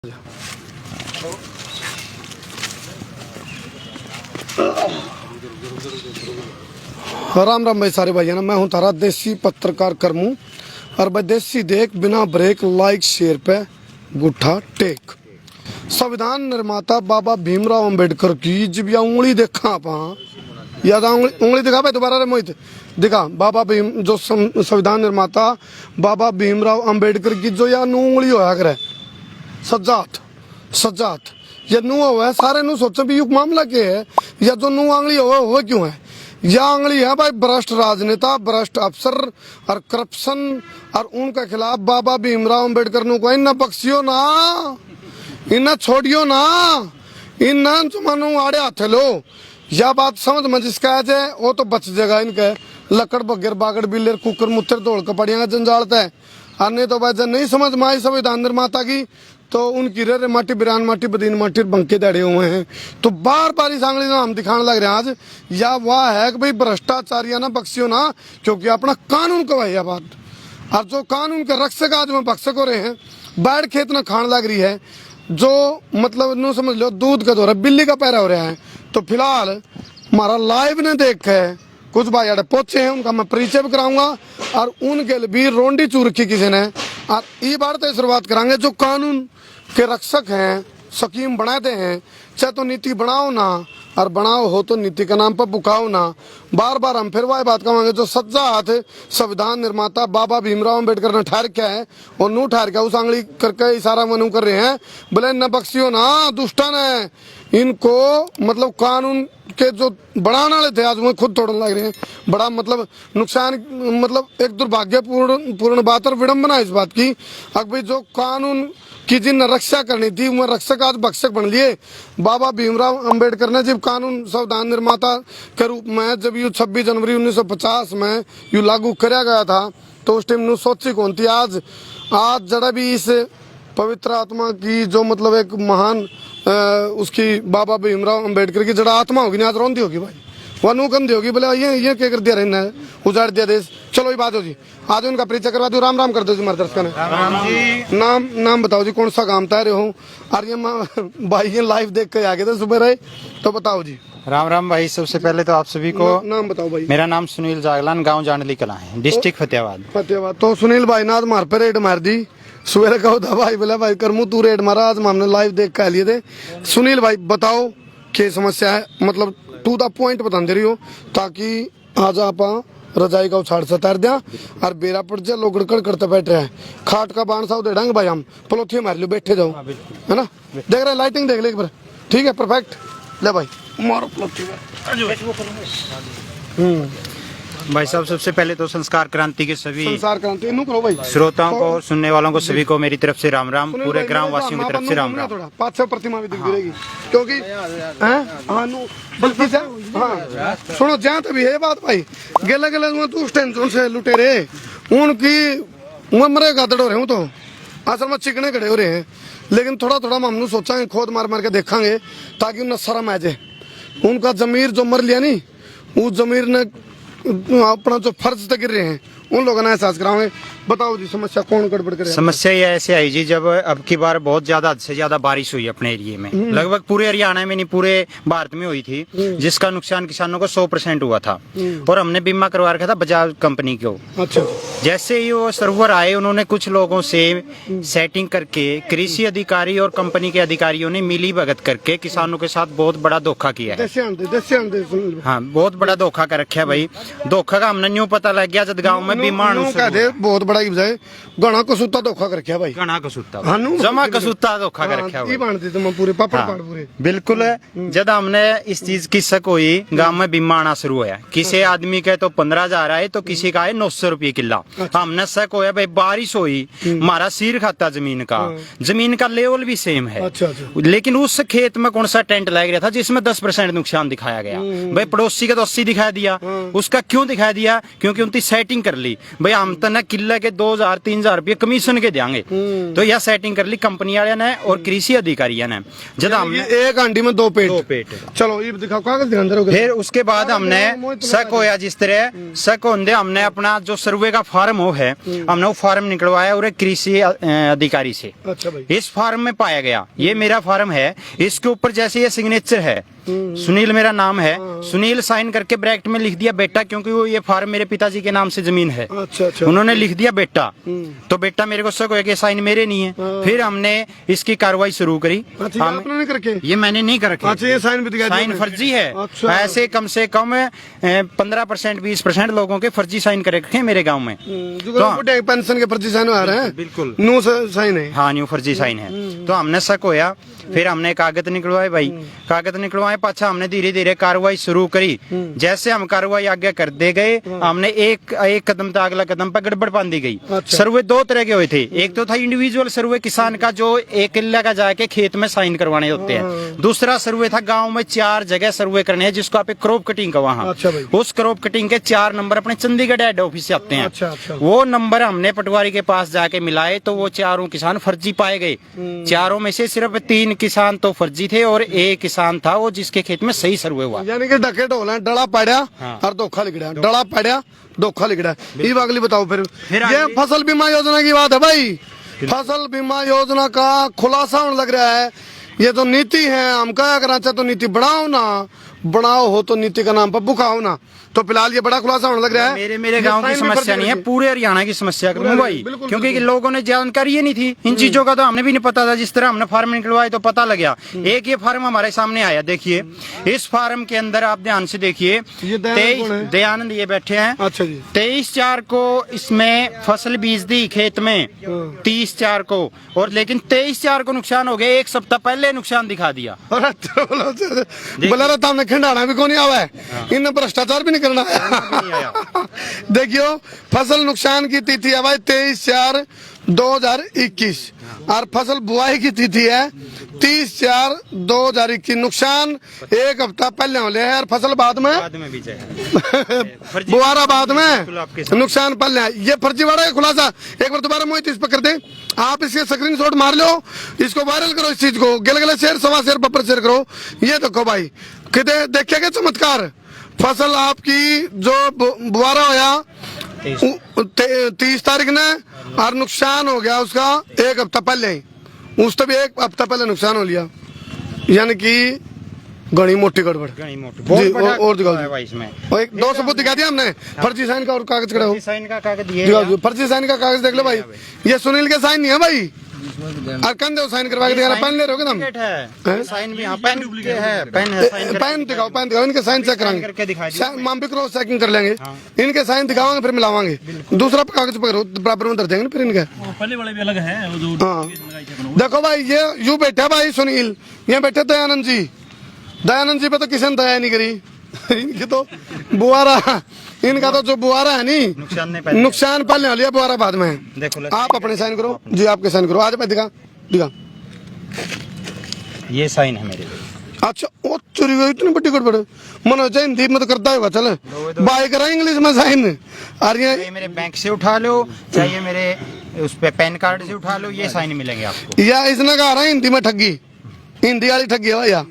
राम राम भाई सारे भाई ना, मैं हूँ तारा देसी पत्रकार करमू और भाई देसी देख बिना ब्रेक लाइक शेयर पे गुठा टेक। संविधान निर्माता बाबा भीमराव अंबेडकर की जब या उंगली देखा आप याद उंगली दिखा भाई दोबारा रे मोहित दिखा बाबा भीम जो संविधान निर्माता बाबा भीमराव अंबेडकर की जो या उंगली होया करे सज्जात सज्जात ये नू हो सारे नू सोचो भी युग मामला क्या है या जो नू आंगली हो क्यों है या आंगली है भाई भ्रष्ट राजनेता भ्रष्ट अफसर और करप्शन और उनके खिलाफ बाबा भीमराव अंबेडकर नु को इन्ना बख्शियो ना इन्ना छोड़ियो ना इन्ना जुमानु आड़े हाथ लो या बात समझ में जिसका है वो तो बच जाएगा इनके लकड़ बगैर बागड़ बिल्लेर कुकर मुत्तर दौड़ कपड़िया जंजालता है और नहीं तो भाई जब नहीं समझ में आई संविधान निर्माता की तो उनकी रे माटी बिरान माटी बदीन माटी बंके दड़े हुए हैं। तो बार बार इस आंगली हम दिखाने लग रहे हैं आज या वह है कि भाई भ्रष्टाचारिया ना बख्शियो ना क्योंकि अपना कानून को है बात और जो कानून के रक्षक आज में भक्षक हो रहे हैं बैठ खेत ना खान लग रही है जो मतलब नू समझ लो दूध का दौरा बिल्ली का पैरा हो रहा है। तो फिलहाल हमारा लाइव ने देख है कुछ भाई अड़े पहुंचे हैं उनका मैं परिचय भी कराऊंगा और उनके लिए भी रोंडी चूर रखी किसी ने और ये बार तो शुरुआत कराएंगे जो कानून के रक्षक हैं स्कीम बनाते हैं चाहे तो नीति बनाओ ना और बनाओ हो तो नीति के नाम पर बुकाओ ना। बार बार हम फिर वही बात कहेंगे जो सज्जा हाथ संविधान निर्माता बाबा भीमराव अंबेडकर ने ठहर क्या है और नू ठहर क्या उस आंगली करके इशारा मनु कर रहे हैं बोले न बख्शियो ना दुष्टन है इनको मतलब कानून के जो बढ़ाने वाले थे आज वो खुद तोड़ने लग रहे हैं। बड़ा मतलब नुकसान मतलब एक दुर्भाग्यपूर्ण बात और विडम्बना इस बात की अब भाई जो कानून की जिन रक्षा करनी थी वो रक्षक आज भक्षक बन लिए। बाबा भीमराव अंबेडकर ने जब कानून संविधान निर्माता के रूप में जब यू 26 जनवरी 1950 में यू लागू कराया गया था तो उस टाइम सोची कौन थी आज जरा भी इस पवित्र आत्मा की जो मतलब एक महान उसकी बाबा भीमराव अंबेडकर की जरा आत्मा होगी ना आज रोंदी होगी भाई वह नू कंदी होगी बोले ये क्या कर दिया रहना है उजाड़ दिया देश। चलो ये बात हो जी आज उनका परिचय करवा दो राम राम कर दो जी हमारे दर्शकों ने नाम बताओ जी कौन सा काम था रहे हो और ये भाई ये लाइव देख के आ गए थे सुबह रहे तो बताओ जी। राम राम भाई सबसे पहले तो आप सभी को नाम बताओ भाई। मेरा नाम सुनील जागलान गांव जांडली कला है डिस्ट्रिक्ट फतेहाबाद। तो सुनील भाई ने आज मार पे रेड मार दी सवेरे कहो था भाई बोला भाई करमू तू रेड मारा आज हमने लाइव देख के लिए थे। सुनील भाई बताओ क्या समस्या है मतलब टू द पॉइंट बता दे रही हो ताकि आज आप रजाई का उछाड़ से तैर दिया और बेरा पड़ जाए लोग गड़कड़ करते बैठ रहे हैं खाट का बाण साव दे डांगे भाई हम पलोथी मार लो बैठे जाओ है ना देख रहे लाइटिंग देख ले एक बार ठीक है परफेक्ट ले भाई मारो पलोथी भाई साहब सबसे पहले तो संस्कार क्रांति के सभी करो भाई श्रोताओं को सुनने वालों को सभी को मेरी तरफ से राम राम पूरे ग्राम वासियों की तरफ से राम राम। 5-6 प्रतिमा भी दिख रहेगी क्योंकि बल्कि हाँ सुनो जहाँ तभी है बात भाई गेले गेले तू उस टेंशन से लुटे रे उनकी उम्र गादड़ हो रहे हूँ तो असल में चिकने खड़े हो रहे हैं लेकिन थोड़ा थोड़ा हम सोचा खोद मार मार के देखेंगे ताकि उन्हें शर्म आ जाए उनका जमीर जो मर लिया नहीं उस जमीर ने अपना जो फर्ज तक गिर रहे हैं उन लोगों ने एहसास कराओगे। बताओ जी समस्या कौन गड़बड़ करे। समस्या ये ऐसे आई जी जब अब की बार बहुत ज्यादा हद से ज्यादा बारिश हुई अपने एरिया में लगभग पूरे हरियाणा में नहीं पूरे भारत में हुई थी जिसका नुकसान किसानों को 100% हुआ था और हमने बीमा करवा रखा था बजाज कंपनी को। अच्छा जैसे ही वो सर्वर आए उन्होंने कुछ लोगों से सेटिंग करके कृषि अधिकारी और कंपनी के अधिकारियों ने मिली भगत करके किसानों के साथ बहुत बड़ा धोखा किया है। हाँ बहुत बड़ा धोखा कर रखा है भाई धोखा का हमने न्यू पता लग गया जब गाँव में बीमार बहुत बड़ा गणा कसूता धोखा कर रखा भाई गणा कसूता जमा कसूता धोखा कर रखा है पूरे पापड़ पूरे बिल्कुल जब हमने इस चीज की शक हुई गांव में बीमा आना शुरू हुआ किसी आदमी के तो 15,000 आए तो किसी का है 900 रुपये किला। हमने शक होया भाई बारिश हुई हमारा सिर खाता जमीन का लेवल भी सेम है लेकिन उस खेत में कौन सा टेंट लग रहा था जिसमें 10% नुकसान दिखाया गया भाई पड़ोसी का तो 80 दिखा दिया उसका क्यों दिखा दिया क्योंकि उनकी सेटिंग कर ली ली भाई हम तो ना किले के 2000-3000 रुपये कमीशन के देंगे। तो यह सेटिंग कर ली कंपनी वाले ने और कृषि अधिकारियों ने। जब हमने एक हांडी में दो पेट चलो ये दिखाओ कागज दिखा अंदर हो गया। फिर उसके बाद हमने शक होया, जिस तरह शक होंगे हमने अपना जो सर्वे का फार्म हो है हमने वो फार्म निकलवाया और कृषि अधिकारी से। अच्छा भाई, इस फार्म में पाया गया ये मेरा फार्म है, इसके ऊपर जैसे ये सिग्नेचर है सुनील मेरा नाम है, सुनील साइन करके ब्रैकेट में लिख दिया बेटा, क्योंकि वो ये फार्म मेरे पिताजी के नाम से जमीन है। अच्छा अच्छा, उन्होंने लिख दिया बेटा, तो बेटा मेरे को शक हो गया साइन मेरे नहीं है। फिर हमने इसकी कार्रवाई शुरू करी। अच्छा, आपने नहीं करके? ये मैंने नहीं कर रखे। अच्छा, ये साइन भी दिखा दिया साइन आपने? फर्जी है। अच्छा। ऐसे कम से कम 15% 20% लोगों के फर्जी साइन कर रखे हैं मेरे गाँव में। जो पेंशन के फर्जी साइन आ रहे हैं, बिल्कुल न्यू साइन है। हाँ न्यू फर्जी साइन है। तो हमने शक होया, फिर हमने कागज निकलवाए भाई, कागज निकलवाए पाछा हमने धीरे धीरे कार्रवाई शुरू करी। जैसे हम कार्रवाई आगे करते गए हमने एक कदम तक अगला कदम पर गड़बड़ बांधी गई। अच्छा। सर्वे दो तरह के हुए थे, एक तो था इंडिविजुअल सर्वे किसान का जो एक किले का जाके खेत में साइन करवाने होते हैं, दूसरा सर्वे था गाँव में 4 जगह सर्वे करने हैं जिसको आप क्रॉप कटिंग का वहाँ। अच्छा भाई। उस क्रॉप कटिंग के 4 नंबर अपने चंडीगढ़ हेड ऑफिस से आते हैं। अच्छा, अच्छा। वो नंबर हमने पटवारी के पास जाके मिलाए तो वो चारों किसान फर्जी पाए गए। चारों में से सिर्फ 3 किसान तो फर्जी थे और एक किसान था वो जिसके खेत में सही सर्वे हुआ। यानी कि डके ढोला डला पड़ा और धोखा लिख रहा, डला पड़ा धोखा लिख रहा। ये अगली बताओ फिर ये फसल बीमा योजना की बात है भाई। फसल बीमा योजना का खुलासा होने लग रहा है। ये तो नीति है, हम क्या करना चाहते तो नीति बनाओ ना, बनाओ हो तो नीति का नाम पर बुकाओ ना। तो फिलहाल ये बड़ा खुलासा होने लग रहा है। मेरे गांव की समस्या नहीं है, पूरे हरियाणा की समस्या करूँ भाई, क्योंकि लोगों ने जानकारी ही नहीं थी इन चीजों का, तो हमने भी नहीं पता था। जिस तरह हमने फार्म निकलवाए तो पता लग गया। एक ये फार्म हमारे सामने आया, देखिए इस फार्म के अंदर आप ध्यान से देखिए, दयानंद ये बैठे हैं। अच्छा जी। 23/4 को इसमें फसल बीज दी खेत में 30/4 को, और लेकिन 23/4 को नुकसान हो गया, एक सप्ताह पहले नुकसान दिखा दिया। बोला था हमने खंडाना भी कौन आवा है, इनने भ्रष्टाचार भी नहीं करना है। देखियो फसल नुकसान की तिथि है भाई 23/4/2021 और फसल बुआई की तिथि है 30/4/2021। नुकसान एक हफ्ता पहले होले है और फसल बाद में बीजे है। बुआरा बाद में, नुकसान पहले है। ये फर्जीवाड़ा का खुलासा एक बार दोबारा मोहित इस पर कर दे। आप इसके स्क्रीनशॉट मार लो, इसको वायरल करो, इस चीज को गलगले शेयर 1.25 शेयर बपर शेयर करो। ये देखो भाई कितने देखिएगा चमत्कार। फसल आपकी जो बुआरा होया 30 तारीख ने और नुकसान हो गया उसका एक हफ्ता पहले ही, उससे भी एक हफ्ता पहले नुकसान हो लिया। यानी कि घनी मोटी गड़बड़ जी। और दिखाओ इसमें एक 2 सबूत दिखा दिया हमने, फर्जी साइन का और कागज खड़ा हो, साइन का कागज ये दिखाओ फर्जी साइन का कागज देख लो भाई। ये सुनील के साइन नहीं है भाई, और कंधे साइन करवा के दिखाना। पेन ले रहे हो तुम? साइन भी पेन है, पेन है, पेन दिखाओ, पेन दिखाओ, इनके साइन चेक कराएंगे, हम भी क्रॉस चेकिंग कर लेंगे, इनके साइन दिखावांगे फिर मिलावांगे। दूसरा कागज पकड़ो बराबर में धर देंगे फिर इनके। पहले वाले भी अलग है। हाँ देखो भाई ये यू बैठा भाई सुनील, ये बैठे दयानंद जी। दयानंद जी पे तो किसी ने दया नहीं करी। इनकी तो बुआरा, इनका तो जो बुआरा है नहीं नुकसान पहले हो लिया, बुआरा बाद में। देखो आप अपने साइन करो जी, आपके साइन करो। आज मैं दिखा ये साइन है मेरे। अच्छा ओ चोरी गई इतनी बड़ी गड़बड़। मनोज हिंदी में तो करता होगा, चल बाय करा इंग्लिश में साइन। और ये मेरे बैंक से उठा लो, चाहिए मेरे उस पे पैन कार्ड से उठा लो, ये साइन मिलेंगे आपको। या इसने कहा रहा है हिंदी में ठगी, हिंदी वाली ठगी है भैया।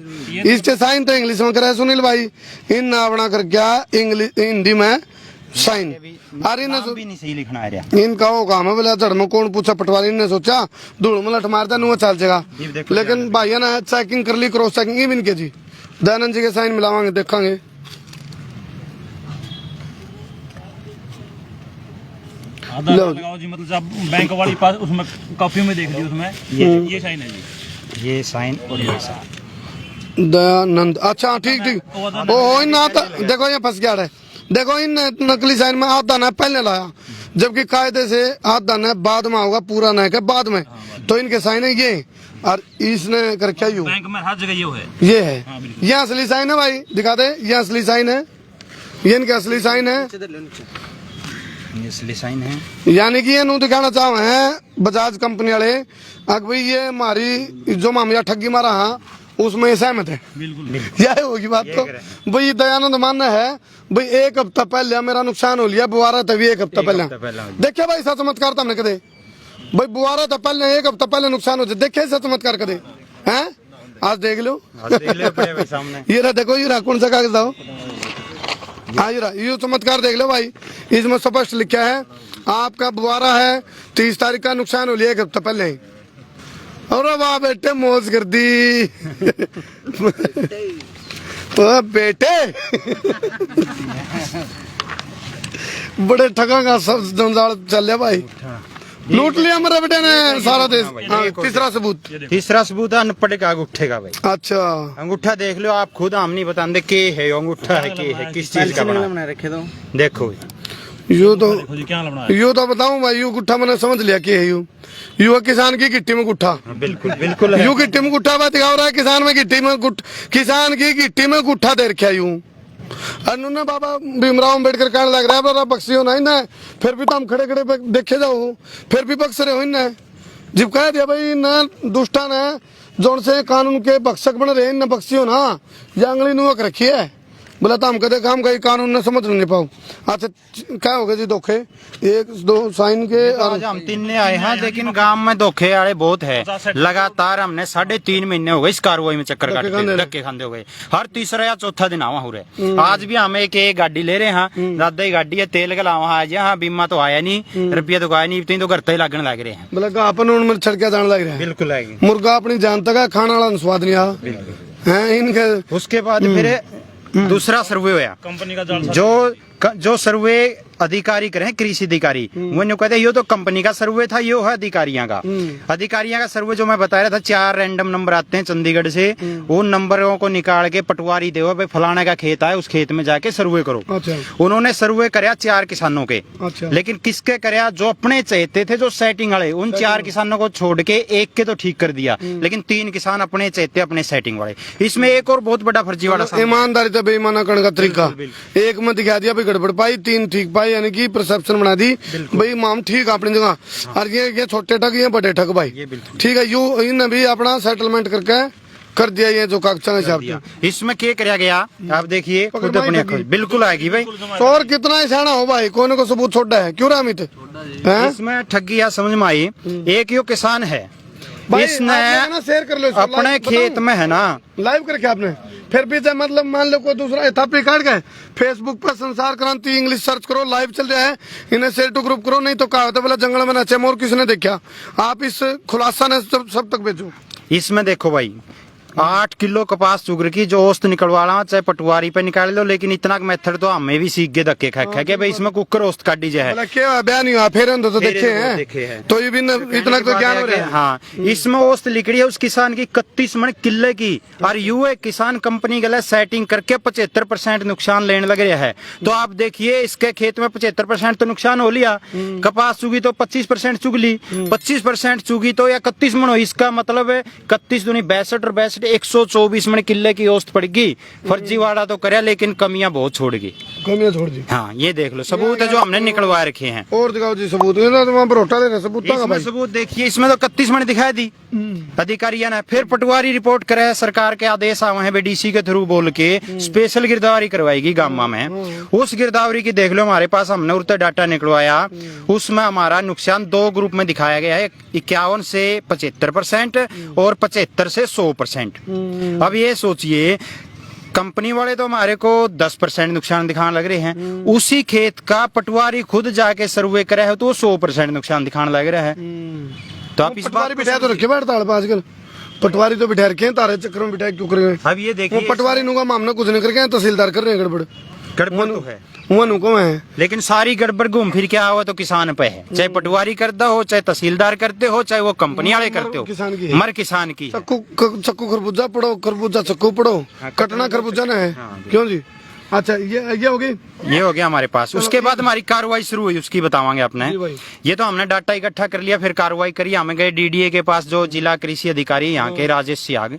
इसके साइन तो इंग्लिश में करा सुनील भाई, इन ना बना कर क्या इंग्लिश हिंदी में साइन। अरे भी नहीं सही लिखना है इनका वो काम है बोला जड़ में कौन पूछा, पटवारी ने सोचा धूल में लट मारता नुआ चल जाएगा। लेकिन भाइया ने चेकिंग कर ली, क्रॉस चेकिंग ये भी इनके जी। दयानंद जी के साइन मिलावांगे, देखांगे। लगाओ जी, मतलब आप बैंक वाली पास उसमें कॉपी में देख ली, उसमें ये साइन है जी, ये साइन और ये साइन दयानंद। अच्छा ठीक ठीक। ओ ना देखो ये फंस गया है। देखो इन नकली साइन में हाथ दाना पहले लाया, जबकि कायदे से हाथ दाना बाद में होगा, पूरा नहीं के बाद में। तो इनके साइन है ये, और इसने कर क्या यू बैंक में हर जगह ये है। ये असली साइन है भाई, दिखा दे, ये असली साइन है, ये इनके असली साइन है, ये असली साइन है। यानी कि ये नू दिखाना चाह है बजाज कंपनी वाले अब भाई ये हमारी जो मामला ठगी मारा है उसमें सहमत है। बिल्कुल यह होगी बात। तो भाई दयानंद मानना है भाई एक हफ्ता पहले मेरा नुकसान हो लिया, बुआरा तभी एक हफ्ता हफ्ता पहले पहले। देखिए भाई ऐसा चमत्कार तो हमने कदे भाई बुआरा था पहले, एक हफ्ता पहले नुकसान हो जाए, देखे ऐसा चमत्कार कदे हैं? आज देख लो आज देख लो पड़े भाई सामने। ये रहा देखो, ये रहा कौन सा कागज था? हाँ ये रहा, ये चमत्कार देख लो भाई, इसमें स्पष्ट लिखा है आपका बुआरा है 30 तारीख का, नुकसान हो लिया एक हफ्ता पहले ही। अरे वाह बेटे मौज कर दी तो बेटे बड़े ठगा का सब जंजाल चल रहा भाई, लूट लिया मेरे बेटे ने सारा देश। हाँ, तीसरा सबूत, तीसरा सबूत है अनपढ़ का अंगूठे का भाई। अच्छा अंगूठा देख लो आप खुद, हम नहीं बताते के है अंगूठा है, के है, किस चीज का बना रखे तो देखो। यू तो देखो जी क्या बनाया। यू तो बताऊं भाई, यू गुट्ठा मैंने समझ लिया कि है यू है किसान की गिट्टी में गुट्ठा। बिल्कुल बिल्कुल है। यू गिट्टी में गुट्ठा बात दिखा रहा है, किसान में गिट्टी में किसान की गिट्टी में गुट्ठा दे रखा यूं। अन्ना बाबा भीमराव अम्बेडकर कहने लग रहा है बड़ा बक्सी हो ना, फिर भी तो हम खड़े खड़े देखे जाओ, फिर भी बक्स रहे हो ना, जब कह दिया भाई न दुष्टा ने जोन से कानून के बक्सक बन रहे न बक्सी हो ना, जंगली नुवक रखी है बोला तो हम कदे काम कहीं कानून न समझ नहीं पाओ। अच्छा क्या हो गया जी धोखे, 1 2 साइन के आज हम 3 ने आए हैं, लेकिन गांव में धोखे वाले बहुत है। लगातार हमने 3.5 महीने हो गए इस कार्रवाई में चक्कर काटते, धक्के खाते हो गए। हर तीसरा या चौथा दिन आवा हो रहे। आज भी हमें एक गाड़ी ले रहे हैं, दादा ही गाड़ी है, तेल का लावा आज यहाँ, बीमा तो आया नहीं, रुपया तो आया नहीं, तो घर ही लगने लग रहे हैं। बोला अपन उनमें छड़के जाने लग रहे हैं। बिल्कुल आएगी मुर्गा अपनी जान तक है, खाने वाला स्वाद नहीं आ है इनके। उसके बाद फिर दूसरा सर्वे हुआ कंपनी का जाल जो सर्वे अधिकारी करे कृषि अधिकारी, वो न्यू कहते ये तो कंपनी का सर्वे था, ये है अधिकारियों का। अधिकारियों का सर्वे जो मैं बता रहा था, 4 रैंडम नंबर आते हैं चंडीगढ़ से, उन नंबरों को निकाल के पटवारी दे भाई फलाने का खेत है, उस खेत में जाके सर्वे करो। अच्छा। उन्होंने सर्वे कराया 4 किसानों के। अच्छा। लेकिन किसके कराया? जो अपने चाहते थे, जो सेटिंग वाले, उन 4 किसानों को छोड़ के एक के तो ठीक कर दिया, लेकिन 3 किसान अपने चाहते, अपने सेटिंग वाले। इसमें एक और बहुत बड़ा फर्जीवाड़ा, ईमानदारी से बेईमाना करने का तरीका। एक में दिखा दिया भाई गड़बड़ पाई, 3 ठीक पाई, यानी कि परसेप्शन बना दी भाई माम ठीक अपनी जगह। और ये छोटे ठग, ये बड़े ठग भाई, ठीक है। यू इन्हें भी अपना सेटलमेंट करके कर दिया, ये जो कागजात हिसाब। इसमें क्या किया गया आप देखिए खुद अपने आंखों। बिल्कुल आएगी भाई। और कितना ही सहना हो भाई, कोने को सबूत छोड़ा है क्यों रामित है? इसमें ठगी समझ में आई। एक यो किसान है, इसने शेयर कर लो अपने खेत में है ना, लाइव करके आपने, फिर भी जब मतलब मान लो कोई दूसरा थापी काट गए, फेसबुक पर संसार क्रांति इंग्लिश सर्च करो, लाइव चल रहा है, इन्हें शेयर टू ग्रुप करो। नहीं तो क्या होता है बोला जंगल में नचे मोर, किसने देखा? आप इस खुलासा ने सब तक भेजो। इसमें देखो भाई 8 किलो कपास चुग की जो औसत निकलवाना, चाहे पटवारी पे निकाल लो, लेकिन इतना मेथड तो हमें भी सीख गए धक्के खा के भाई इसमें कुकर औसत काटी जाए। क्या बयान हुआ फिर तो देखे हैं, तो ये भी इतना तो ज्ञान हो रहा है। हाँ, इसमें औसत लिख रही है उस किसान की 31 मन किले की, और यू एक किसान कंपनी गलत सेटिंग करके 75% नुकसान लेने लग रहा है। तो आप देखिए इसके खेत में 75% तो नुकसान हो लिया, कपास चुगी तो 25% चुग ली, 25% चुगी तो या 31 मन हो, इसका मतलब है 31 दूनी 62 और 62 124 मन किले की औसत पड़ गई। फर्जीवाड़ा तो करे लेकिन कमियां बहुत छोड़ गई, कमियां छोड़ दी। हाँ ये देख लो सबूत है जो हमने निकलवा रखे हैं। और दिखाओ जी सबूत, वहाँ पर होटा दे रहे सबूत। इसमें सबूत देखिए, इसमें तो 31 मिनट दिखाई दी अधिकारियों ने। फिर पटवारी रिपोर्ट करे, सरकार के आदेश आवे हैं डीसी के थ्रू बोल के स्पेशल गिरदावरी करवाएगी गांव में। उस गिरदावरी की देख लो हमारे पास, हमने उड़ता डाटा निकलवाया, उसमें हमारा नुकसान 2 ग्रुप में दिखाया गया है, 51 से 75% और 75 से 100%। अब ये सोचिए कंपनी वाले तो हमारे को 10% नुकसान दिखाने लग रहे हैं, उसी खेत का पटवारी खुद जाके सर्वे करे है तो वो 100% नुकसान दिखाने लग रहा है। तो आप इस बात बिठाया तो रखे बैठता आजकल, पटवारी तो बिठा रखे हैं, तारे चक्कर में बिठाए क्यों कर रहे हैं? अब ये देखिए पटवारी नुका मामला कुछ नहीं करके तहसीलदार कर रहे हैं गड़बड़। गड़बड़ तो है, नुको है, लेकिन सारी गड़बड़ घूम फिर क्या हुआ तो किसान पे है, चाहे पटवारी करता हो, चाहे तहसीलदार करते हो, चाहे वो कंपनी वाले करते हो, किसान की मर किसान की। चक्कू खरबूजा पढ़ो, खरबूजा चक्कू पढ़ो, कटना खरबूजा ना है। क्यों जी? अच्छा ये हो गई, ये हो गया हमारे पास। उसके बाद हमारी कार्रवाई शुरू हुई, उसकी बतावांगे आपने। ये तो हमने डाटा इकट्ठा कर लिया, फिर कार्रवाई करी, हमें गए डीडीए के पास, जो जिला कृषि अधिकारी यहाँ के राजेश सियाग,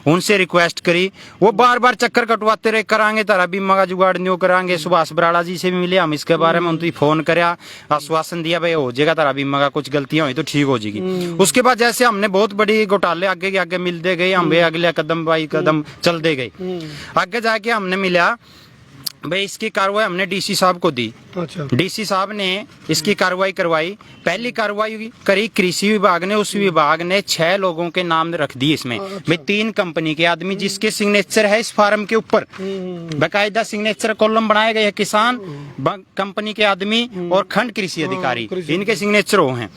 उनसे रिक्वेस्ट करी। वो बार बार चक्कर कटवाते रहे, करांगे तारा बीमा का जुगाड़ न्यू करांगे। सुभाष बराड़ा जी से भी मिले हम, इसके बारे में उनसे फोन कराया, आश्वासन दिया भाई हो जाएगा तारा बीमा का, कुछ गलतियां हुई तो ठीक हो जाएगी। उसके बाद जैसे हमने बहुत बड़ी घोटाले आगे के आगे मिलते गए, हम अगले कदम बाई कदम चलते गए। आगे जाके हमने मिला भाई इसकी कार्रवाई हमने डीसी साहब को दी। अच्छा। डीसी साहब ने इसकी कार्रवाई करवाई। पहली कार्रवाई करी कृषि विभाग ने, उस विभाग ने 6 लोगों के नाम रख दिए इसमें। भाई 3 कंपनी के आदमी जिसके सिग्नेचर है इस फार्म के ऊपर, बाकायदा सिग्नेचर कॉलम बनाए गए हैं, किसान कंपनी के आदमी और खंड कृषि अधिकारी, इनके सिग्नेचर हो हैं।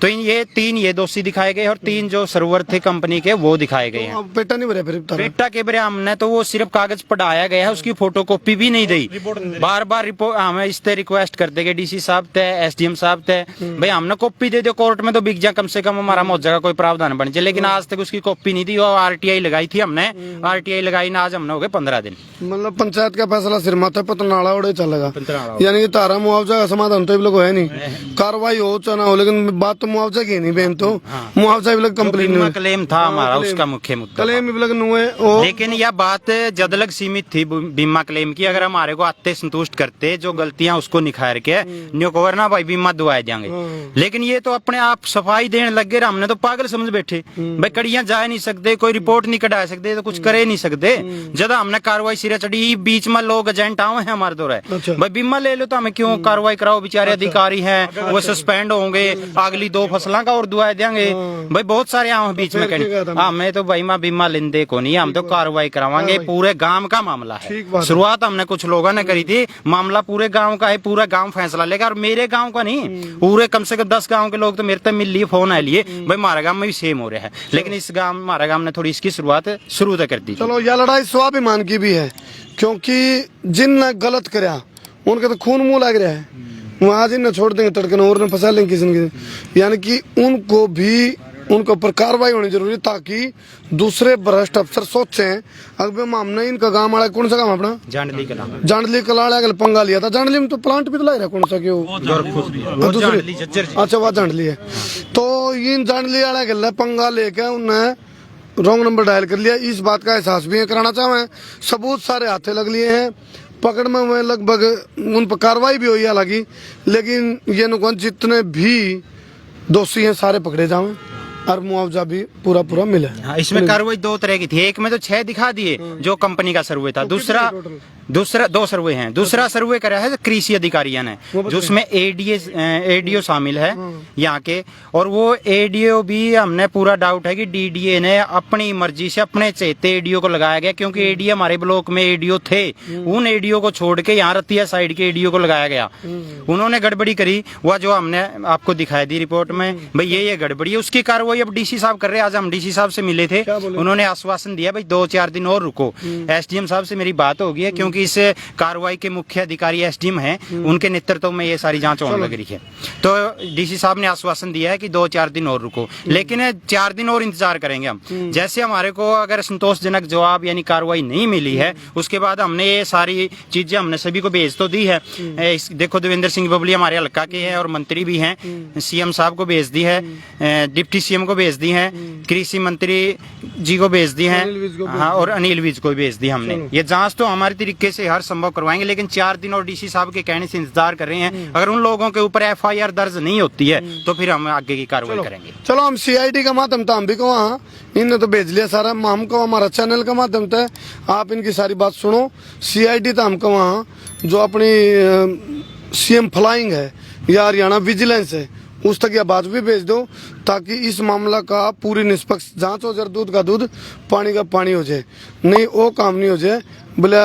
तो ये 3 ये दोषी दिखाए गए और 3 जो सर्वर थे कंपनी के वो दिखाए गए हैं। अब पेटा नहीं भरे फिर पेटा के बरे हमने तो वो सिर्फ कागज पढ़ाया गया है, उसकी फोटोकॉपी भी नहीं दी। बार बार रिपोर्ट हमें इस तरह रिक्वेस्ट करते कि डीसी साहब थे, एसडीएम साहब थे, भाई हमने कॉपी दे दो कोर्ट में तो बिक जा, कम से कम हमारा मुआवजा का कोई प्रावधान बन जाए। लेकिन आज तक उसकी कॉपी नहीं दी। और आरटीआई लगाई थी हमने, आरटीआई लगाई ना, आज हमने हो गए 15 दिन। मतलब पंचायत का फैसला सिर माथा पतनाड़ा उड़े चलेगा, यानी कि तारा मुआवजा का समाधान तो लोग है नहीं, कार्रवाई हो चाहे ना हो, लेकिन बात तो मुआवजा की नहीं बेन, तो मुआवजा भी कंप्लीट क्लेम था हमारा, उसका मुख्य मुद्दा क्लेम भी नुए। लेकिन यह बात जद लग सीमित थी बीमा क्लेम की। अगर हमारे को आते संतुष्ट करते, जो गलतियां उसको निखार के न्यू कवर ना भाई बीमा दुआए जाएंगे। लेकिन ये तो अपने आप सफाई देने लगे, हमने तो पागल समझ बैठे। भाई कड़ियां जा नहीं सकते, कोई रिपोर्ट नहीं कटा सकते, तो कुछ करे नहीं सकते। जब हमने कार्रवाई सिरे चढ़ी, बीच में लोग एजेंट आए हैं हमारे दौर है, भाई बीमा ले लो तो हमें क्यों कार्रवाई कराओ, बेचारे अधिकारी हैं वो सस्पेंड होंगे, अगली 2 फसलों का और दुआए देंगे। भाई बहुत सारे आए बीच में, हमें तो भाई बीमा लेंदे को नहीं, हम तो कार्रवाई करावाएंगे। पूरे गांव का मामला है, शुरुआत हमने कुछ लोगों ने करी थी, मामला पूरे गांव का है, पूरा गांव फैसला लेगा। और मेरे गांव का नहीं, पूरे कम से कम 10 गांव के लोग तो मेरे तक मिल लिए, फोन आए लिए, भाई हमारे गांव में भी सेम हो रहा है। लेकिन इस गांव, हमारे गांव ने थोड़ी इसकी शुरुआत शुरू तक कर दी। चलो यह लड़ाई स्वाभिमान की भी है, क्योंकि जिन गलत कराया उनके तो खून मुंह लग रहा है, वहां जिन छोड़ देंगे तड़के और फंसा लेंगे किसी न किसी, यानी कि उनको भी उनके ऊपर कार्रवाई होनी जरूरी, ताकि दूसरे भ्रष्ट अफसर सोचें। अगर हमने इनका गांव वाला, कौन सा गांव अपना जांडली कला, जांडली कला पंगा लिया था। जांडली में तो प्लांट भी तो लग रहा है, कौन सा क्यों, अच्छा वह जांडली है। तो इन जांडली वाला गल पंगा लेके उन्हें रॉन्ग नंबर डायल कर लिया। इस बात का एहसास भी कराना चाहे, सबूत सारे हाथे लग लिए हैं, पकड़ में हुए लगभग, उन पर कार्रवाई भी हुई हालांकि, लेकिन ये नुकसान जितने भी दोषी हैं सारे पकड़े जाएं और मुआवजा भी पूरा पूरा मिले। हाँ, इसमें कार्रवाई 2 तरह की थी। एक में तो 6 दिखा दिए जो कंपनी का सर्वे था, दूसरा 2 सर्वे हैं। दूसरा सर्वे करा है कृषि अधिकारियों ने, जो उसमें एडीओ शामिल है यहाँ के, और वो एडीओ भी हमने पूरा डाउट है कि डीडीए ने अपनी मर्जी से अपने चेते एडीओ को लगाया गया, क्योंकि एडीओ हमारे ब्लॉक में एडीओ थे, उन एडीओ को छोड़ के यहाँ रतिया साइड के एडीओ को लगाया गया। उन्होंने गड़बड़ी करी, वह जो हमने आपको दिखाई दी रिपोर्ट में, भाई ये गड़बड़ी है, उसकी कार्रवाई अब डीसी साहब कर रहे हैं। आज हम डीसी साहब से मिले थे, उन्होंने आश्वासन दिया भाई 2-4 दिन और रुको। एसडीएम साहब से मेरी बात हो गई है, क्योंकि इस कार्रवाई के मुख्य अधिकारी एसडीएम हैं, उनके नेतृत्व में ये सारी जांच होने लग रही है। तो डीसी साहब ने आश्वासन दिया है कि 2-4 दिन और रुको, लेकिन 4 दिन और इंतजार करेंगे हम। जैसे हमारे को अगर संतोषजनक जवाब यानी कार्रवाई नहीं मिली है, उसके बाद हमने ये सारी चीजें हमने सभी को भेज तो दी है। देखो देवेंद्र सिंह बबली हमारे हल्का के हैं और मंत्री भी हैं, सीएम साहब को भेज दी है, डिप्टी सीएम को भेज दी है, कृषि मंत्री जी को भेज दी है, हाँ, और अनिल विज को भेज दी हमने। ये जांच तो हमारे तरीके से हर संभव करवाएंगे, लेकिन 4 दिन और डीसी साहब के कहने से इंतजार कर रहे हैं। अगर उन लोगों के ऊपर एफआईआर दर्ज नहीं होती है तो फिर हम आगे की कार्रवाई करेंगे। चलो हम सीआईडी का माध्यम था, हम भी कहो, हाँ इनने तो भेज लिया सारा, हमको हमारा चैनल का माध्यम था, आप इनकी सारी बात सुनो। सीआईडी था हमको वहाँ, जो अपनी सीएम फ्लाइंग है या हरियाणा विजिलेंस है, उस तक यह बात भी भेज दो, ताकि इस मामला का पूरी निष्पक्ष जांच हो जाए, दूध का दूध पानी का पानी हो जाए। नहीं वो काम नहीं हो जाए बोले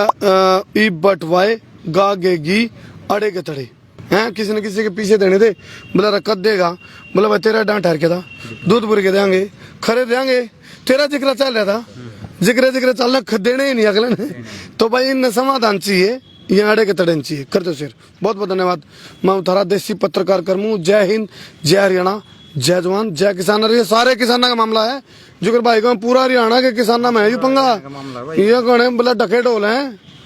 ई बटवाए गा गेगी अड़े के तड़े हैं, किसी न किसी के पीछे देने थे, बोला रकत देगा, बोला भाई तेरा डांट ठहर के था, दूध भर के देंगे, खरे देंगे, तेरा जिक्र चल रहा था, जिक्र चलना देने ही नहीं अगले ने। तो भाई इन समाधान चाहिए, ये आड़े के तड़े चाहिए करते सिर। बहुत बहुत धन्यवाद। मैं थारा देसी पत्रकार कर्मू। जय हिंद, जय हरियाणा, जय जवान, जय किसान। ये सारे किसानों का मामला है, जुगर भाई को पूरा हरियाणा के किसानों में है ये पंगा, ये कौन है बोला डके ढोल है।